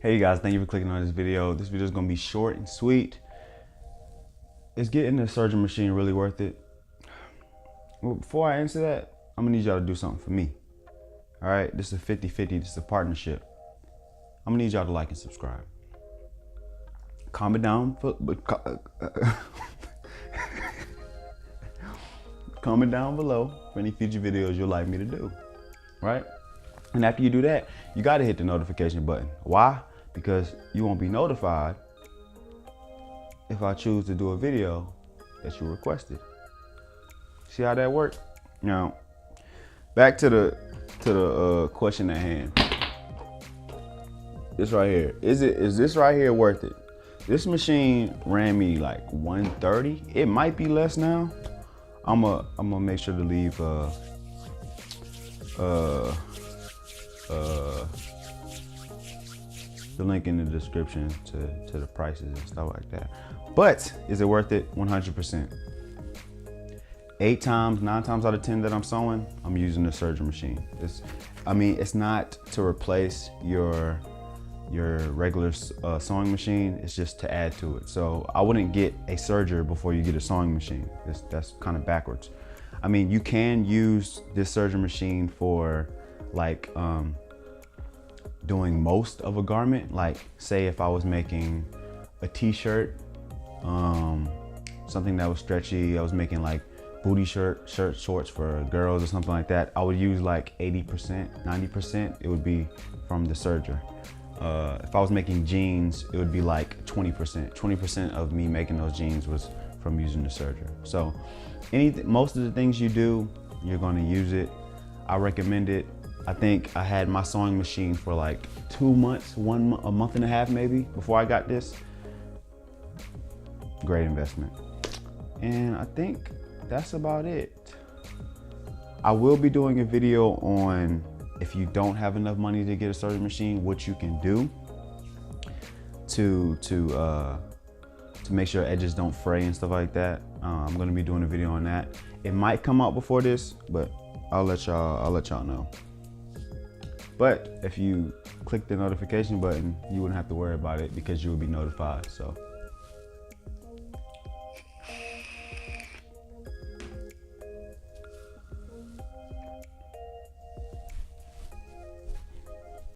Hey guys, thank you for clicking on this video. This video is gonna be short and sweet. Is getting the Serger machine really worth it? Well, before I answer that, I'm gonna need y'all to do something for me. All right, this is a 50-50, this is a partnership. I'm gonna need y'all to like and subscribe. Comment down, comment down below for any future videos you'd like me to do, right? And after you do that, you gotta hit the notification button. Why? Because you won't be notified if I choose to do a video that you requested. See how that works? Now, back to the question at hand. This right here, is this right here worth it? This machine ran me like 130. It might be less now. I'm gonna make sure to leave the link in the description to the prices and stuff like that. But is it worth it? 100%. 9 times out of 10 that I'm sewing, I'm using the Serger machine. It's not to replace your regular sewing machine. It's just to add to it. So I wouldn't get a Serger before you get a sewing machine. That's kind of backwards. I mean, you can use this Serger machine for like doing most of a garment. Like say if I was making a t-shirt, something that was stretchy, I was making like booty shorts for girls or something like that, I would use like 80%, 90%, it would be from the Serger. If I was making jeans, it would be like 20%. 20% of me making those jeans was from using the Serger. So most of the things you do, you're gonna use it. I recommend it. I think I had my sewing machine for like 2 months, a month and a half maybe, before I got this. Great investment. And I think that's about it. I will be doing a video on if you don't have enough money to get a Serger machine, what you can do to make sure edges don't fray and stuff like that. I'm gonna be doing a video on that. It might come out before this, but I'll let y'all know. But if you click the notification button, you wouldn't have to worry about it because you will be notified. So